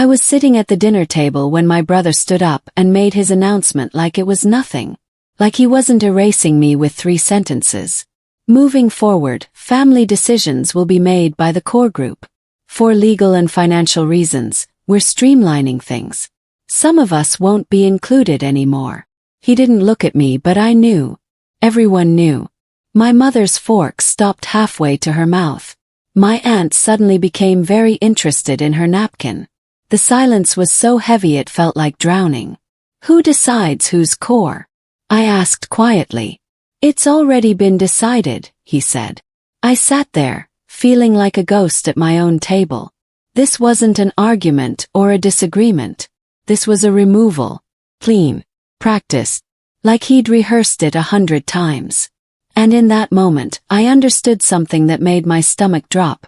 was sitting at the dinner table when my brother stood up and made his announcement like it was nothing. Like he wasn't erasing me with 3 sentences. Moving forward, family decisions will be made by the core group. For legal and financial reasons, we're streamlining things. Some of us won't be included anymore. He didn't look at me, but I knew. Everyone knew. My mother's fork stopped halfway to her mouth. My aunt suddenly became very interested in her napkin. The silence was so heavy it felt like drowning. Who decides who's core? I asked quietly. It's already been decided, he said. I sat there, feeling like a ghost at my own table. This wasn't an argument or a disagreement. This was a removal. Clean. Practiced. Like he'd rehearsed it 100 times. And in that moment, I understood something that made my stomach drop.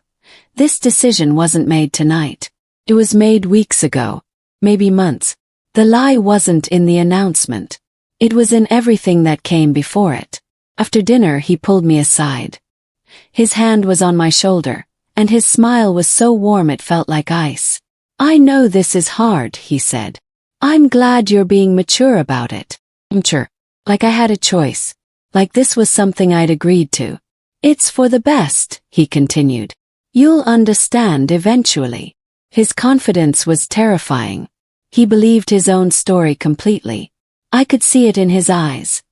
This decision wasn't made tonight. It was made weeks ago. Maybe months. The lie wasn't in the announcement. It was in everything that came before it. After dinner, he pulled me aside. His hand was on my shoulder, and his smile was so warm it felt like ice. I know this is hard, he said. I'm glad you're being mature about it. Mature. Like I had a choice. Like this was something I'd agreed to. It's for the best, he continued. You'll understand eventually. His confidence was terrifying. He believed his own story completely. I could see it in his eyes.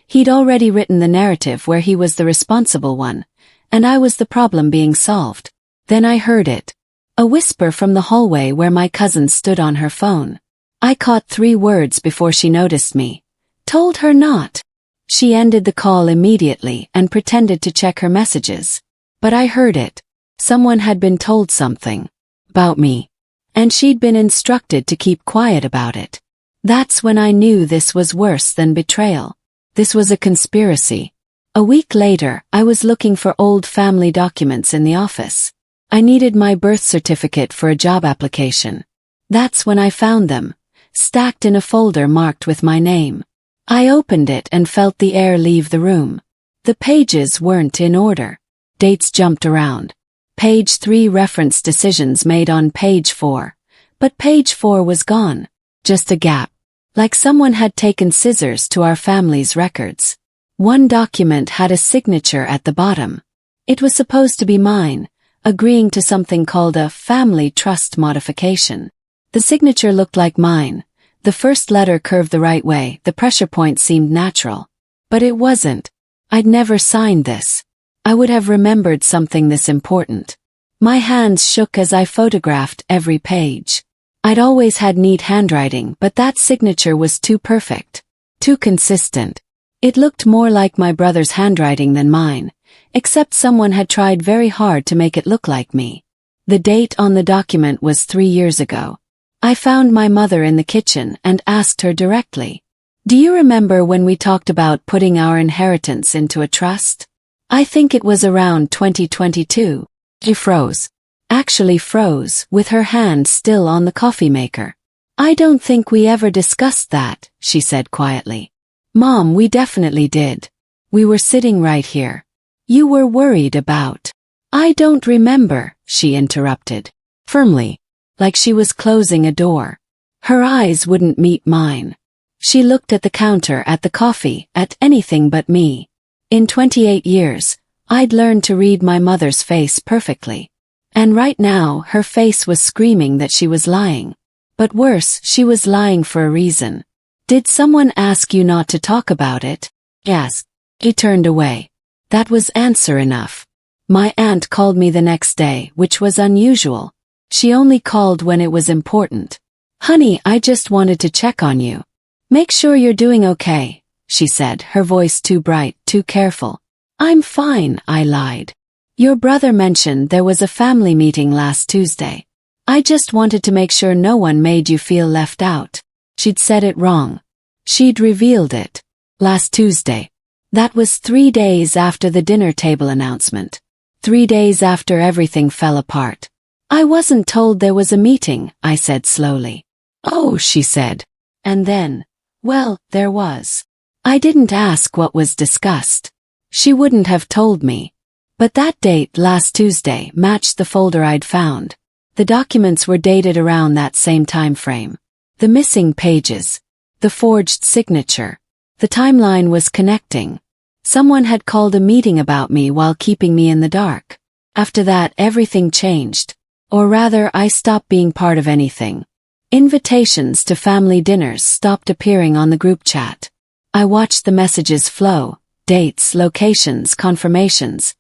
He'd already written the narrative where he was the responsible one, and I was the problem being solved. Then I heard it. A whisper from the hallway where my cousin stood on her phone. I caught 3 words before she noticed me. Told her not. She ended the call immediately and pretended to check her messages. But I heard it. Someone had been told something. About me. And she'd been instructed to keep quiet about it. That's when I knew this was worse than betrayal. This was a conspiracy. A week later, I was looking for old family documents in the office. I needed my birth certificate for a job application. That's when I found them, stacked in a folder marked with my name. I opened it and felt the air leave the room. The pages weren't in order. Dates jumped around. Page 3 referenced decisions made on page 4. But page 4 was gone. Just a gap. Like someone had taken scissors to our family's records. One document had a signature at the bottom. It was supposed to be mine, agreeing to something called a family trust modification. The signature looked like mine. The first letter curved the right way, the pressure point seemed natural. But it wasn't. I'd never signed this. I would have remembered something this important. My hands shook as I photographed every page. I'd always had neat handwriting, but that signature was too perfect. Too consistent. It looked more like my brother's handwriting than mine, except someone had tried very hard to make it look like me. The date on the document was 3 years ago. I found my mother in the kitchen and asked her directly. Do you remember when we talked about putting our inheritance into a trust? I think it was around 2022. She froze. Actually froze, with her hand still on the coffee maker. I don't think we ever discussed that, she said quietly. Mom, we definitely did. We were sitting right here. You were worried about. I don't remember, she interrupted. Firmly. Like she was closing a door. Her eyes wouldn't meet mine. She looked at the counter, at the coffee, at anything but me. In 28 years, I'd learned to read my mother's face perfectly. And right now, her face was screaming that she was lying. But worse, she was lying for a reason. Did someone ask you not to talk about it? Yes. He turned away. That was answer enough. My aunt called me the next day, which was unusual. She only called when it was important. Honey, I just wanted to check on you. Make sure you're doing okay, she said, her voice too bright, too careful. I'm fine, I lied. Your brother mentioned there was a family meeting last Tuesday. I just wanted to make sure no one made you feel left out. She'd said it wrong. She'd revealed it. Last Tuesday. That was 3 days after the dinner table announcement. 3 days after everything fell apart. I wasn't told there was a meeting, I said slowly. Oh, she said. And then, well, there was. I didn't ask what was discussed. She wouldn't have told me. But that date last Tuesday matched the folder I'd found. The documents were dated around that same time frame. The missing pages. The forged signature. The timeline was connecting. Someone had called a meeting about me while keeping me in the dark. After that, everything changed. Or rather, I stopped being part of anything. Invitations to family dinners stopped appearing on the group chat. I watched the messages flow, dates, locations, confirmations,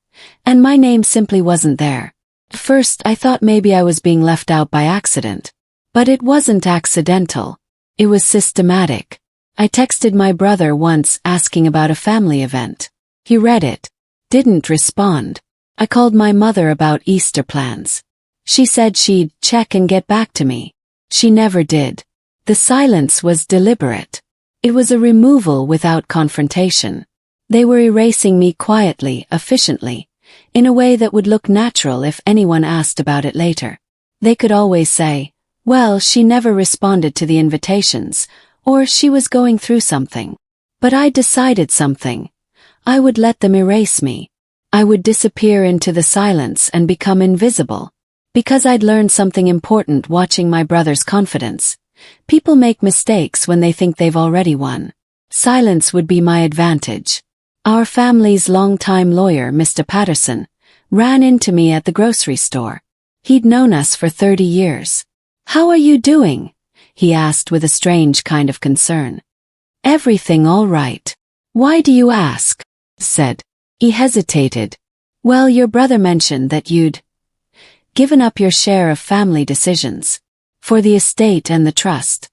and my name simply wasn't there. At first, I thought maybe I was being left out by accident. But it wasn't accidental. It was systematic. I texted my brother once asking about a family event. He read it. Didn't respond. I called my mother about Easter plans. She said she'd check and get back to me. She never did. The silence was deliberate. It was a removal without confrontation. They were erasing me quietly, efficiently, in a way that would look natural if anyone asked about it later. They could always say, well, she never responded to the invitations, or she was going through something. But I decided something. I would let them erase me. I would disappear into the silence and become invisible. Because I'd learned something important watching my brother's confidence. People make mistakes when they think they've already won. Silence would be my advantage. Our family's longtime lawyer, Mr. Patterson, ran into me at the grocery store. He'd known us for 30 years. "How are you doing?" he asked with a strange kind of concern. "Everything all right." "Why do you ask?" said. He hesitated. "Well, your brother mentioned that you'd given up your share of family decisions. For the estate and the trust.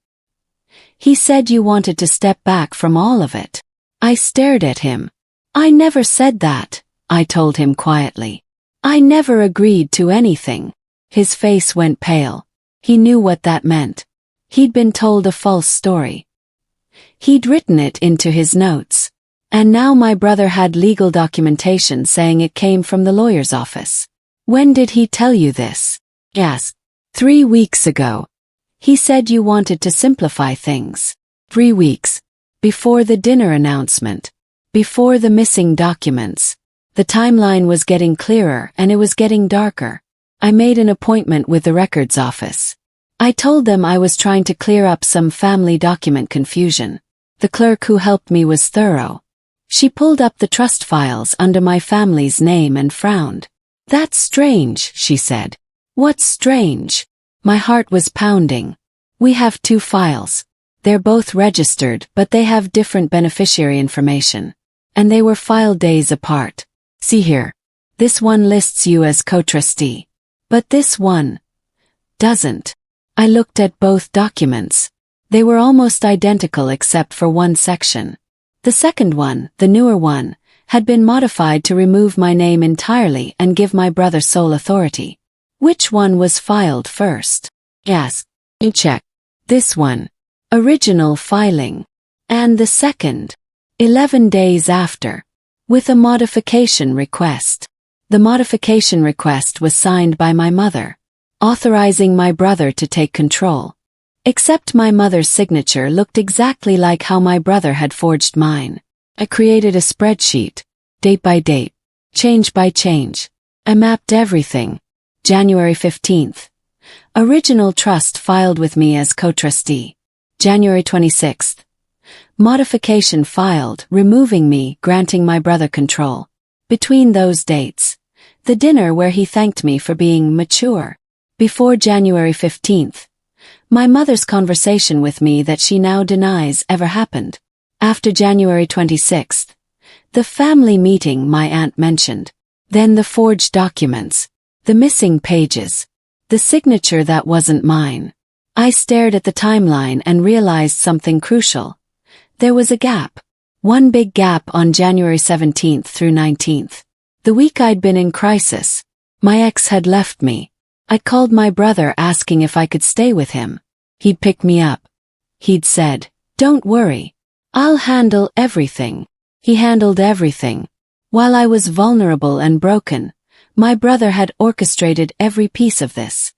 He said you wanted to step back from all of it." I stared at him. "I never said that," I told him quietly. "I never agreed to anything." His face went pale. He knew what that meant. He'd been told a false story. He'd written it into his notes. And now my brother had legal documentation saying it came from the lawyer's office. "When did he tell you this?" "Yes. 3 weeks ago. He said you wanted to simplify things." 3 weeks. Before the dinner announcement. Before the missing documents. The timeline was getting clearer and it was getting darker. I made an appointment with the records office. I told them I was trying to clear up some family document confusion. The clerk who helped me was thorough. She pulled up the trust files under my family's name and frowned. "That's strange," she said. "What's strange?" My heart was pounding. "We have 2 files. They're both registered, but they have different beneficiary information. And they were filed days apart. See here. This one lists you as co-trustee. But this one doesn't." I looked at both documents. They were almost identical except for one section. The second one, the newer one, had been modified to remove my name entirely and give my brother sole authority. Which one was filed first? Yes. You check. This one. Original filing. And the second. 11 days after. With a modification request. The modification request was signed by my mother, authorizing my brother to take control. Except my mother's signature looked exactly like how my brother had forged mine. I created a spreadsheet, date by date, change by change. I mapped everything. January 15th. Original trust filed with me as co-trustee. January 26th. Modification filed, removing me, granting my brother control. Between those dates. The dinner where he thanked me for being mature. Before January 15th. My mother's conversation with me that she now denies ever happened. After January 26th. The family meeting my aunt mentioned. Then the forged documents. The missing pages. The signature that wasn't mine. I stared at the timeline and realized something crucial. There was a gap. One big gap on January 17th through 19th. The week I'd been in crisis. My ex had left me. I'd called my brother asking if I could stay with him. He'd picked me up. He'd said, "Don't worry. I'll handle everything." He handled everything. While I was vulnerable and broken, my brother had orchestrated every piece of this.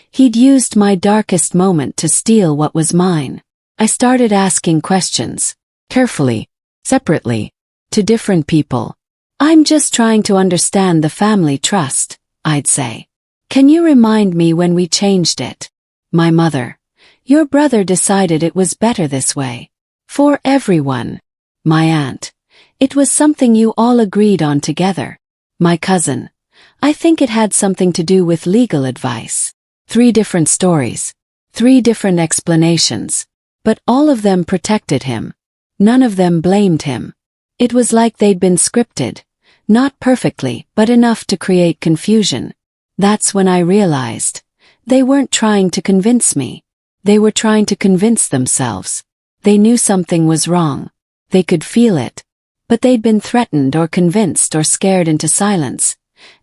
He'd used my darkest moment to steal what was mine. I started asking questions, carefully, separately, to different people. "I'm just trying to understand the family trust," I'd say. Can you remind me when we changed it? My mother. Your brother decided it was better this way. For everyone. My aunt. It was something you all agreed on together. My cousin. I think it had something to do with legal advice. 3 different stories. 3 different explanations. But all of them protected him. None of them blamed him. It was like they'd been scripted. Not perfectly, but enough to create confusion. That's when I realized. They weren't trying to convince me. They were trying to convince themselves. They knew something was wrong. They could feel it. But they'd been threatened or convinced or scared into silence.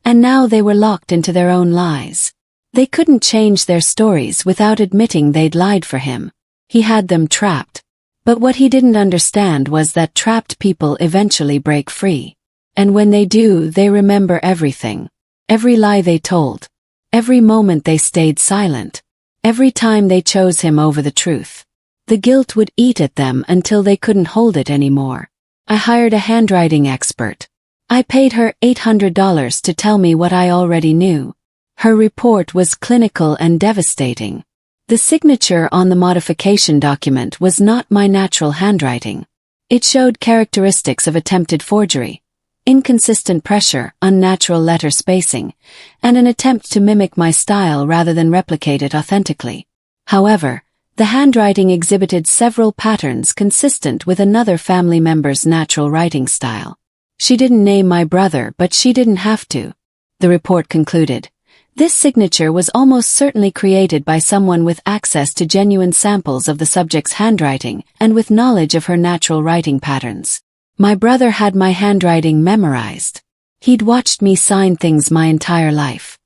And now they were locked into their own lies. They couldn't change their stories without admitting they'd lied for him. He had them trapped. But what he didn't understand was that trapped people eventually break free. And when they do, they remember everything. Every lie they told. Every moment they stayed silent. Every time they chose him over the truth. The guilt would eat at them until they couldn't hold it anymore. I hired a handwriting expert. I paid her $800 to tell me what I already knew. Her report was clinical and devastating. The signature on the modification document was not my natural handwriting. It showed characteristics of attempted forgery, inconsistent pressure, unnatural letter spacing, and an attempt to mimic my style rather than replicate it authentically. However, the handwriting exhibited several patterns consistent with another family member's natural writing style. She didn't name my brother, but she didn't have to. The report concluded. This signature was almost certainly created by someone with access to genuine samples of the subject's handwriting and with knowledge of her natural writing patterns. My brother had my handwriting memorized. He'd watched me sign things my entire life.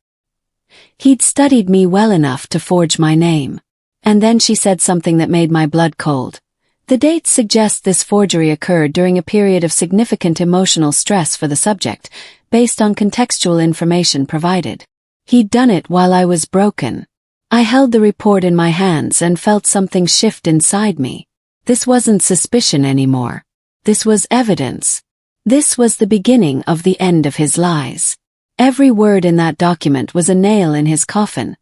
He'd studied me well enough to forge my name. And then she said something that made my blood cold. The dates suggest this forgery occurred during a period of significant emotional stress for the subject, based on contextual information provided. He'd done it while I was broken. I held the report in my hands and felt something shift inside me. This wasn't suspicion anymore. This was evidence. This was the beginning of the end of his lies. Every word in that document was a nail in his coffin,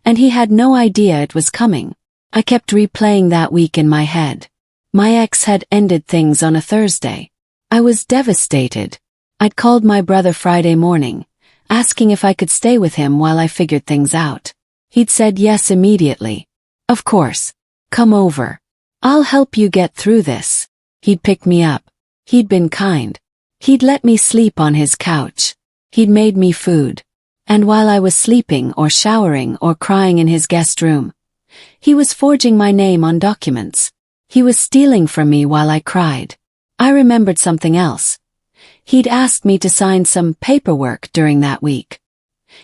and he had no idea it was coming. I kept replaying that week in my head. My ex had ended things on a Thursday. I was devastated. I'd called my brother Friday morning, asking if I could stay with him while I figured things out. He'd said yes immediately. Of course. Come over. I'll help you get through this. He'd picked me up. He'd been kind. He'd let me sleep on his couch. He'd made me food. And while I was sleeping or showering or crying in his guest room, he was forging my name on documents. He was stealing from me while I cried. I remembered something else. He'd asked me to sign some paperwork during that week.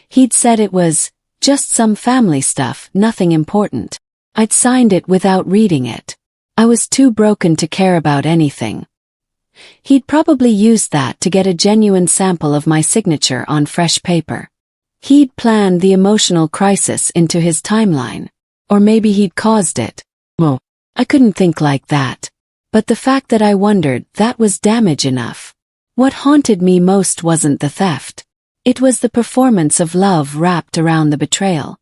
He'd said it was just some family stuff, nothing important. I'd signed it without reading it. I was too broken to care about anything. He'd probably used that to get a genuine sample of my signature on fresh paper. He'd planned the emotional crisis into his timeline. Or maybe he'd caused it. Well, I couldn't think like that. But the fact that I wondered, that was damage enough. What haunted me most wasn't the theft. It was the performance of love wrapped around the betrayal.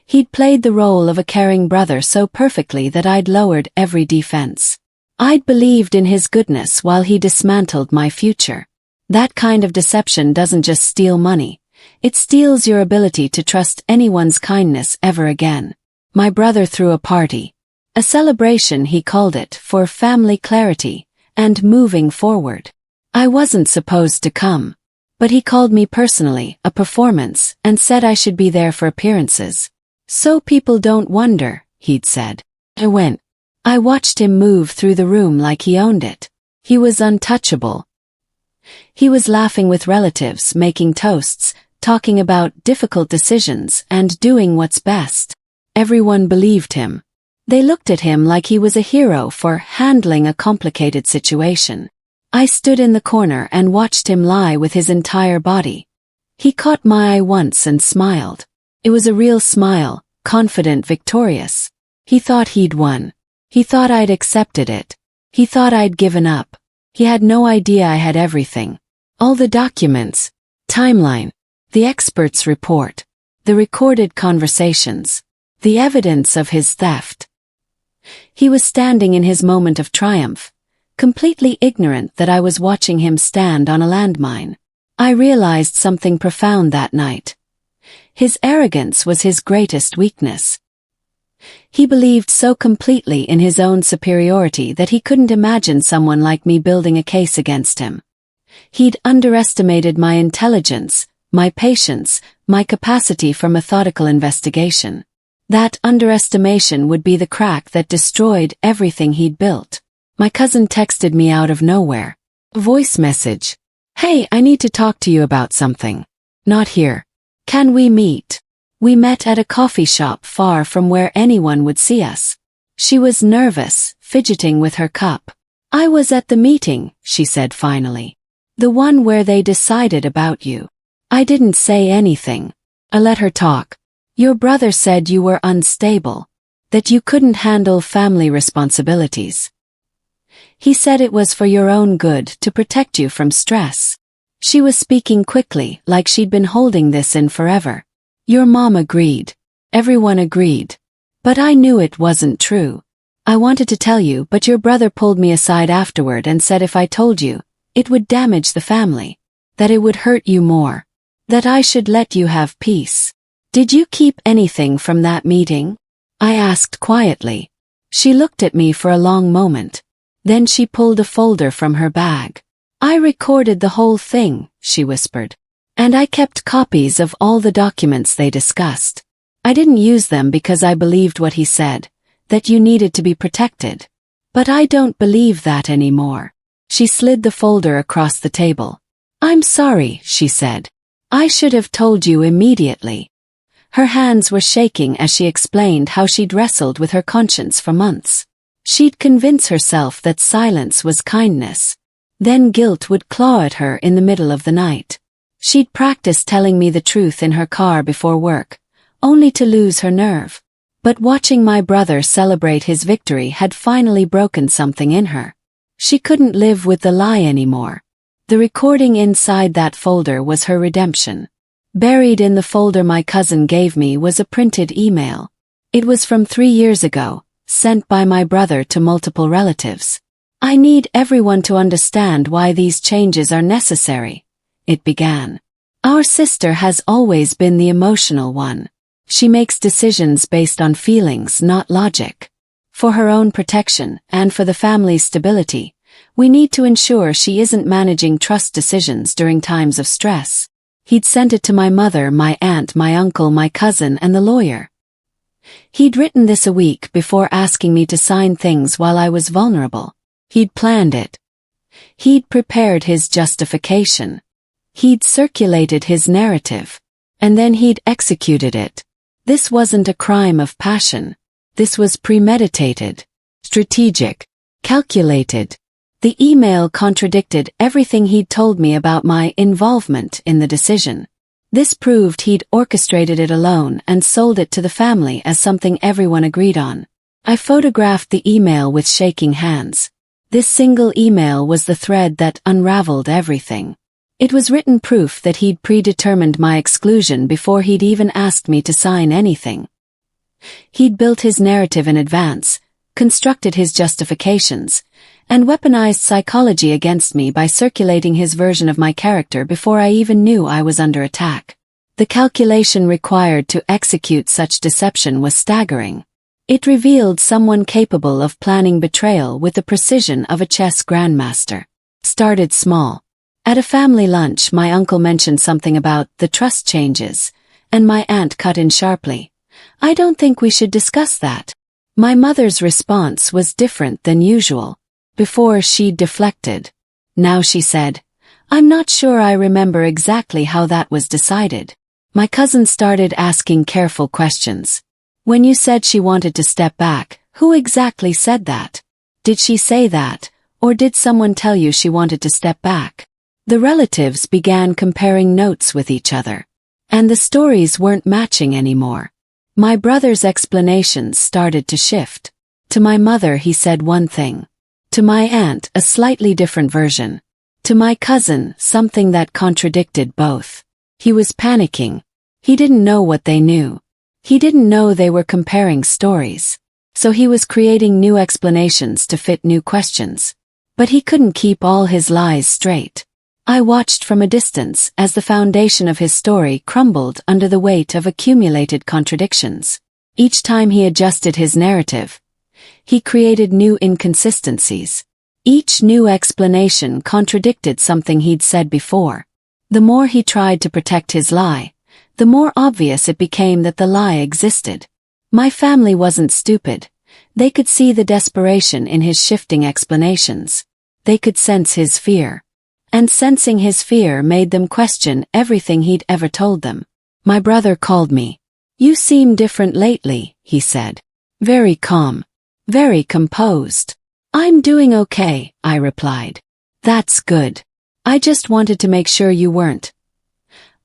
He'd played the role of a caring brother so perfectly that I'd lowered every defense. I'd believed in his goodness while he dismantled my future. That kind of deception doesn't just steal money. It steals your ability to trust anyone's kindness ever again. My brother threw a party. A celebration, he called it, for family clarity and moving forward. I wasn't supposed to come. But he called me personally, a performance, and said I should be there for appearances. So people don't wonder, he'd said. I went. I watched him move through the room like he owned it. He was untouchable. He was laughing with relatives, making toasts, talking about difficult decisions, and doing what's best. Everyone believed him. They looked at him like he was a hero for handling a complicated situation. I stood in the corner and watched him lie with his entire body. He caught my eye once and smiled. It was a real smile, confident, victorious. He thought he'd won. He thought I'd accepted it. He thought I'd given up. He had no idea I had everything. All the documents, timeline, the expert's report. the recorded conversations, the evidence of his theft. He was standing in his moment of triumph, completely ignorant that I was watching him stand on a landmine. I realized something profound that night. His arrogance was his greatest weakness. He believed so completely in his own superiority that he couldn't imagine someone like me building a case against him. He'd underestimated my intelligence, my patience, my capacity for methodical investigation. That underestimation would be the crack that destroyed everything he'd built. My cousin texted me out of nowhere. Voice message. "Hey, I need to talk to you about something. Not here. Can we meet?" We met at a coffee shop far from where anyone would see us. She was nervous, fidgeting with her cup. "I was at the meeting," she said finally. "The one where they decided about you." I didn't say anything. I let her talk. "Your brother said you were unstable, that you couldn't handle family responsibilities. He said it was for your own good to protect you from stress." She was speaking quickly, like she'd been holding this in forever. "Your mom agreed. Everyone agreed. But I knew it wasn't true. I wanted to tell you, but your brother pulled me aside afterward and said if I told you, it would damage the family. That it would hurt you more. That I should let you have peace." "Did you keep anything from that meeting?" I asked quietly. She looked at me for a long moment. Then she pulled a folder from her bag. "I recorded the whole thing," she whispered. "And I kept copies of all the documents they discussed. I didn't use them because I believed what he said, that you needed to be protected. But I don't believe that anymore." She slid the folder across the table. "I'm sorry," she said. "I should have told you immediately." Her hands were shaking as she explained how she'd wrestled with her conscience for months. She'd convince herself that silence was kindness. Then guilt would claw at her in the middle of the night. She'd practiced telling me the truth in her car before work, only to lose her nerve. But watching my brother celebrate his victory had finally broken something in her. She couldn't live with the lie anymore. The recording inside that folder was her redemption. Buried in the folder my cousin gave me was a printed email. It was from 3 years ago, sent by my brother to multiple relatives. "I need everyone to understand why these changes are necessary," it began. "Our sister has always been the emotional one. She makes decisions based on feelings, not logic. For her own protection, and for the family's stability, we need to ensure she isn't managing trust decisions during times of stress." He'd sent it to my mother, my aunt, my uncle, my cousin, and the lawyer. He'd written this a week before asking me to sign things while I was vulnerable. He'd planned it. He'd prepared his justification. He'd circulated his narrative. And then he'd executed it. This wasn't a crime of passion. This was premeditated, strategic, calculated. The email contradicted everything he'd told me about my involvement in the decision. This proved he'd orchestrated it alone and sold it to the family as something everyone agreed on. I photographed the email with shaking hands. This single email was the thread that unraveled everything. It was written proof that he'd predetermined my exclusion before he'd even asked me to sign anything. He'd built his narrative in advance, constructed his justifications, and weaponized psychology against me by circulating his version of my character before I even knew I was under attack. The calculation required to execute such deception was staggering. It revealed someone capable of planning betrayal with the precision of a chess grandmaster. Started small. At a family lunch, my uncle mentioned something about the trust changes, and my aunt cut in sharply. "I don't think we should discuss that." My mother's response was different than usual. Before she'd deflected. Now she said, "I'm not sure I remember exactly how that was decided." My cousin started asking careful questions. "When you said she wanted to step back, who exactly said that? Did she say that, or did someone tell you she wanted to step back?" The relatives began comparing notes with each other. And the stories weren't matching anymore. My brother's explanations started to shift. To my mother he said one thing. To my aunt, a slightly different version. To my cousin, something that contradicted both. He was panicking. He didn't know what they knew. He didn't know they were comparing stories. So he was creating new explanations to fit new questions. But he couldn't keep all his lies straight. I watched from a distance as the foundation of his story crumbled under the weight of accumulated contradictions. Each time he adjusted his narrative, he created new inconsistencies. Each new explanation contradicted something he'd said before. The more he tried to protect his lie, the more obvious it became that the lie existed. My family wasn't stupid. They could see the desperation in his shifting explanations. They could sense his fear. And sensing his fear made them question everything he'd ever told them. My brother called me. "You seem different lately," he said. "Very calm. Very composed." "I'm doing okay," I replied. "That's good. I just wanted to make sure you weren't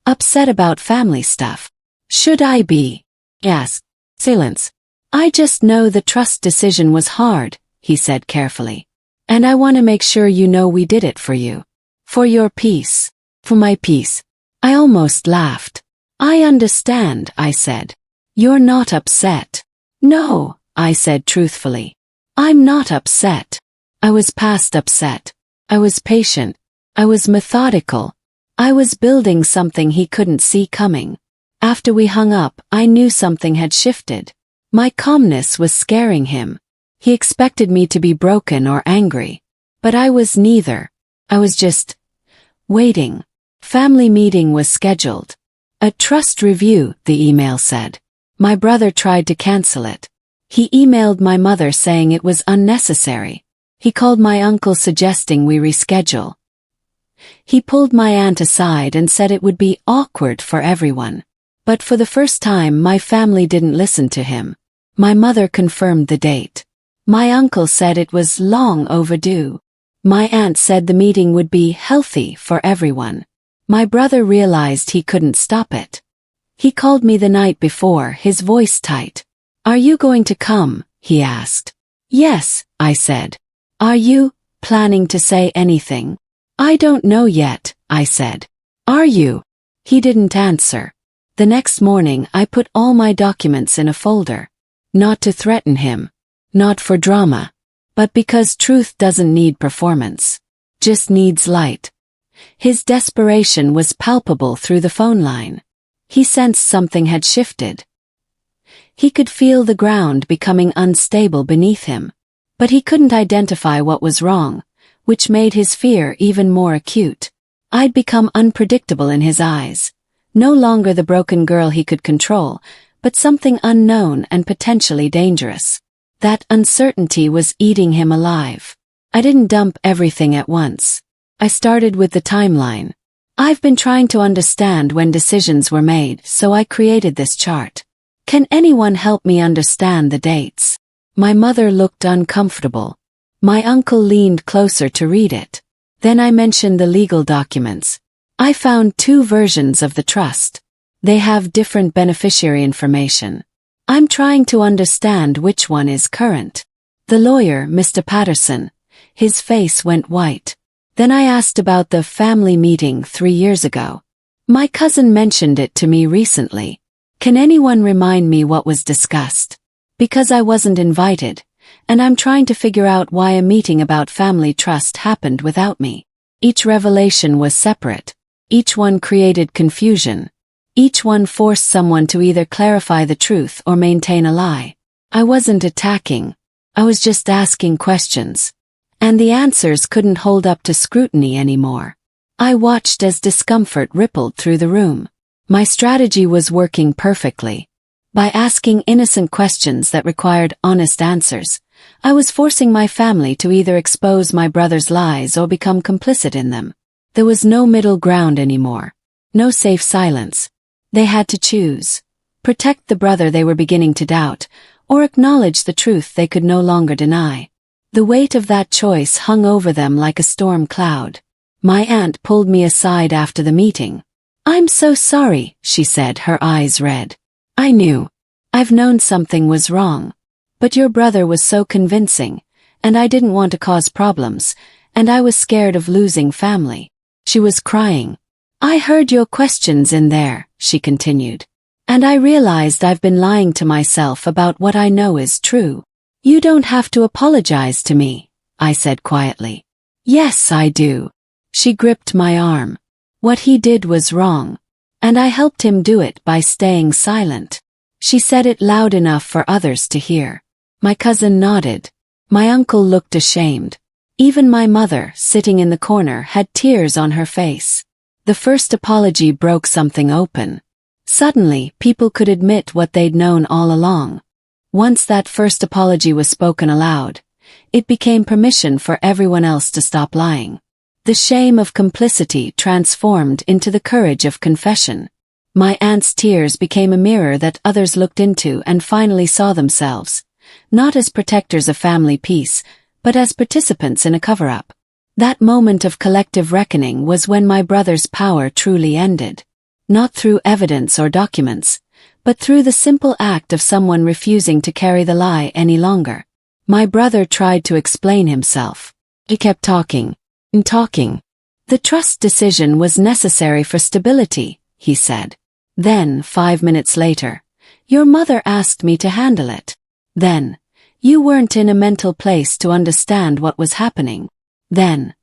upset about family stuff." "Should I be?" Yes. Silence. "I just know the trust decision was hard," he said carefully. "And I want to make sure you know we did it for you. For your peace. For my peace." I almost laughed. "I understand," I said. "You're not upset." "No," I said truthfully. "I'm not upset." I was past upset. I was patient. I was methodical. I was building something he couldn't see coming. After we hung up, I knew something had shifted. My calmness was scaring him. He expected me to be broken or angry. But I was neither. I was just waiting. Family meeting was scheduled. A trust review, the email said. My brother tried to cancel it. He emailed my mother saying it was unnecessary. He called my uncle suggesting we reschedule. He pulled my aunt aside and said it would be awkward for everyone. But for the first time, my family didn't listen to him. My mother confirmed the date. My uncle said it was long overdue. My aunt said the meeting would be healthy for everyone. My brother realized he couldn't stop it. He called me the night before, his voice tight. "Are you going to come?" he asked. "Yes," I said. "Are you planning to say anything?" "I don't know yet," I said. "Are you?" He didn't answer. The next morning I put all my documents in a folder. Not to threaten him. Not for drama. But because truth doesn't need performance. Just needs light. His desperation was palpable through the phone line. He sensed something had shifted. He could feel the ground becoming unstable beneath him. But he couldn't identify what was wrong, which made his fear even more acute. I'd become unpredictable in his eyes. No longer the broken girl he could control, but something unknown and potentially dangerous. That uncertainty was eating him alive. I didn't dump everything at once. I started with the timeline. I've been trying to understand when decisions were made, so I created this chart. Can anyone help me understand the dates? My mother looked uncomfortable. My uncle leaned closer to read it. Then I mentioned the legal documents. I found 2 versions of the trust. They have different beneficiary information. I'm trying to understand which one is current. The lawyer, Mr. Patterson, his face went white. Then I asked about the family meeting 3 years ago. My cousin mentioned it to me recently. Can anyone remind me what was discussed? Because I wasn't invited, and I'm trying to figure out why a meeting about family trust happened without me. Each revelation was separate. Each one created confusion. Each one forced someone to either clarify the truth or maintain a lie. I wasn't attacking. I was just asking questions. And the answers couldn't hold up to scrutiny anymore. I watched as discomfort rippled through the room. My strategy was working perfectly. By asking innocent questions that required honest answers, I was forcing my family to either expose my brother's lies or become complicit in them. There was no middle ground anymore. No safe silence. They had to choose. Protect the brother they were beginning to doubt, or acknowledge the truth they could no longer deny. The weight of that choice hung over them like a storm cloud. My aunt pulled me aside after the meeting. "I'm so sorry," she said, her eyes red. "I knew. I've known something was wrong. But your brother was so convincing, and I didn't want to cause problems, and I was scared of losing family." She was crying. "I heard your questions in there," she continued. And I realized I've been lying to myself about what I know is true. You don't have to apologize to me, I said quietly. Yes, I do. She gripped my arm. What he did was wrong. And I helped him do it by staying silent. She said it loud enough for others to hear. My cousin nodded. My uncle looked ashamed. Even my mother, sitting in the corner, had tears on her face. The first apology broke something open. Suddenly, people could admit what they'd known all along. Once that first apology was spoken aloud, it became permission for everyone else to stop lying. The shame of complicity transformed into the courage of confession. My aunt's tears became a mirror that others looked into and finally saw themselves, not as protectors of family peace, but as participants in a cover-up. That moment of collective reckoning was when my brother's power truly ended. Not through evidence or documents, but through the simple act of someone refusing to carry the lie any longer. My brother tried to explain himself. He kept talking and talking. The trust decision was necessary for stability, he said. Then, 5 minutes later, your mother asked me to handle it. Then, you weren't in a mental place to understand what was happening. Then,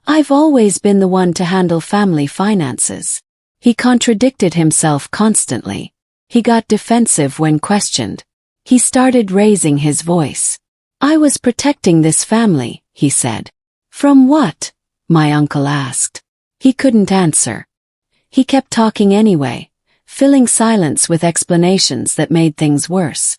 I've always been the one to handle family finances. He contradicted himself constantly. He got defensive when questioned. He started raising his voice. I was protecting this family, he said. From what? My uncle asked. He couldn't answer. He kept talking anyway, filling silence with explanations that made things worse.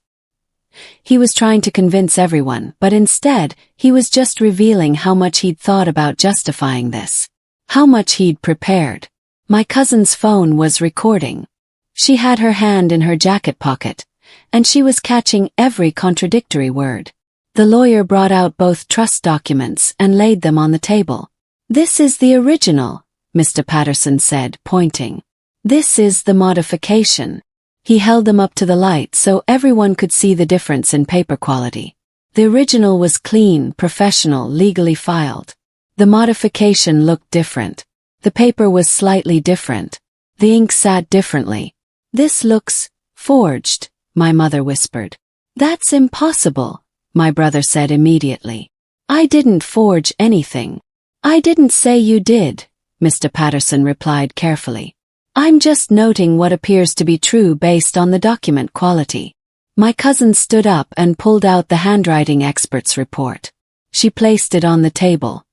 He was trying to convince everyone, but instead, he was just revealing how much he'd thought about justifying this. How much he'd prepared. My cousin's phone was recording. She had her hand in her jacket pocket, and she was catching every contradictory word. The lawyer brought out both trust documents and laid them on the table. This is the original, Mr. Patterson said, pointing. This is the modification. He held them up to the light so everyone could see the difference in paper quality. The original was clean, professional, legally filed. The modification looked different. The paper was slightly different. The ink sat differently. This looks forged, my mother whispered. That's impossible, my brother said immediately. I didn't forge anything. I didn't say you did, Mr. Patterson replied carefully. I'm just noting what appears to be true based on the document quality. My cousin stood up and pulled out the handwriting expert's report. She placed it on the table.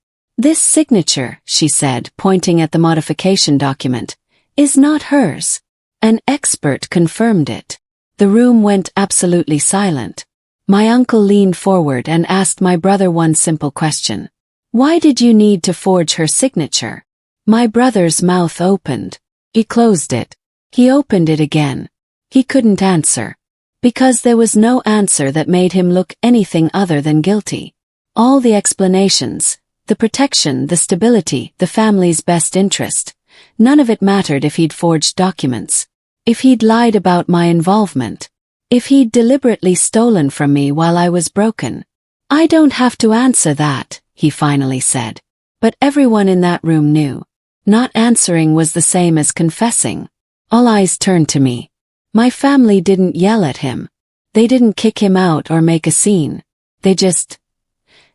This signature, she said, pointing at the modification document, is not hers. An expert confirmed it. The room went absolutely silent. My uncle leaned forward and asked my brother one simple question. Why did you need to forge her signature? My brother's mouth opened. He closed it. He opened it again. He couldn't answer. Because there was no answer that made him look anything other than guilty. All the explanations, the protection, the stability, the family's best interest, none of it mattered if he'd forged documents. If he'd lied about my involvement. If he'd deliberately stolen from me while I was broken. I don't have to answer that, he finally said. But everyone in that room knew. Not answering was the same as confessing. All eyes turned to me. My family didn't yell at him. They didn't kick him out or make a scene. They just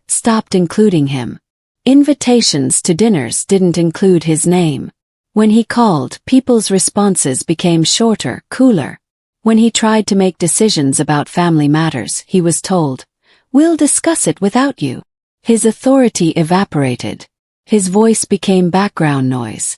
stopped including him. Invitations to dinners didn't include his name. When he called, people's responses became shorter, cooler. When he tried to make decisions about family matters, he was told, "We'll discuss it without you." His authority evaporated. His voice became background noise.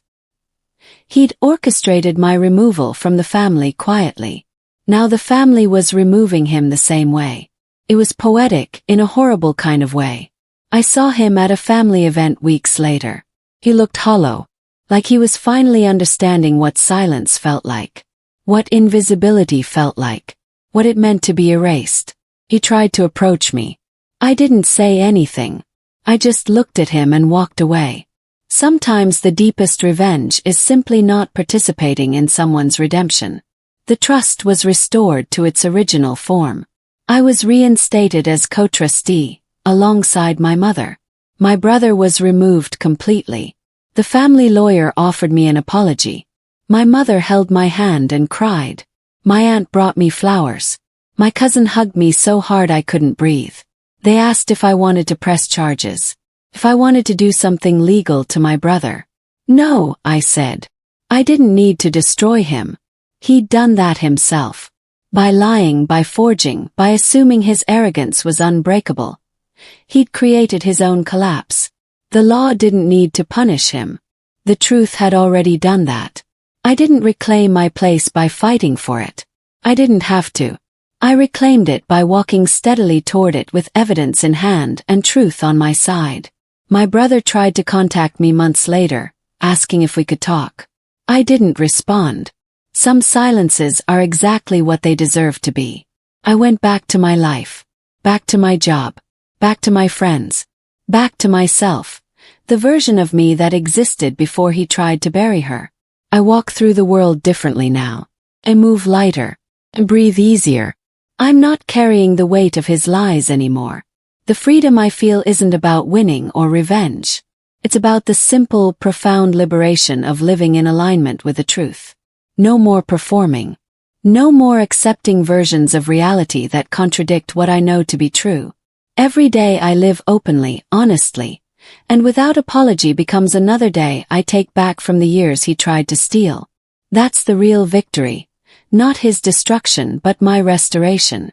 He'd orchestrated my removal from the family quietly. Now the family was removing him the same way. It was poetic, in a horrible kind of way. I saw him at a family event weeks later. He looked hollow, like he was finally understanding what silence felt like. What invisibility felt like. What it meant to be erased. He tried to approach me. I didn't say anything. I just looked at him and walked away. Sometimes the deepest revenge is simply not participating in someone's redemption. The trust was restored to its original form. I was reinstated as co-trustee, alongside my mother. My brother was removed completely. The family lawyer offered me an apology. My mother held my hand and cried. My aunt brought me flowers. My cousin hugged me so hard I couldn't breathe. They asked if I wanted to press charges. If I wanted to do something legal to my brother. No, I said. I didn't need to destroy him. He'd done that himself. By lying, by forging, by assuming his arrogance was unbreakable. He'd created his own collapse. The law didn't need to punish him. The truth had already done that. I didn't reclaim my place by fighting for it. I didn't have to. I reclaimed it by walking steadily toward it with evidence in hand and truth on my side. My brother tried to contact me months later, asking if we could talk. I didn't respond. Some silences are exactly what they deserve to be. I went back to my life. Back to my job. Back to my friends. Back to myself. The version of me that existed before he tried to bury her. I walk through the world differently now. I move lighter. And breathe easier. I'm not carrying the weight of his lies anymore. The freedom I feel isn't about winning or revenge. It's about the simple, profound liberation of living in alignment with the truth. No more performing. No more accepting versions of reality that contradict what I know to be true. Every day I live openly, honestly, and without apology becomes another day I take back from the years he tried to steal. That's the real victory. Not his destruction but my restoration.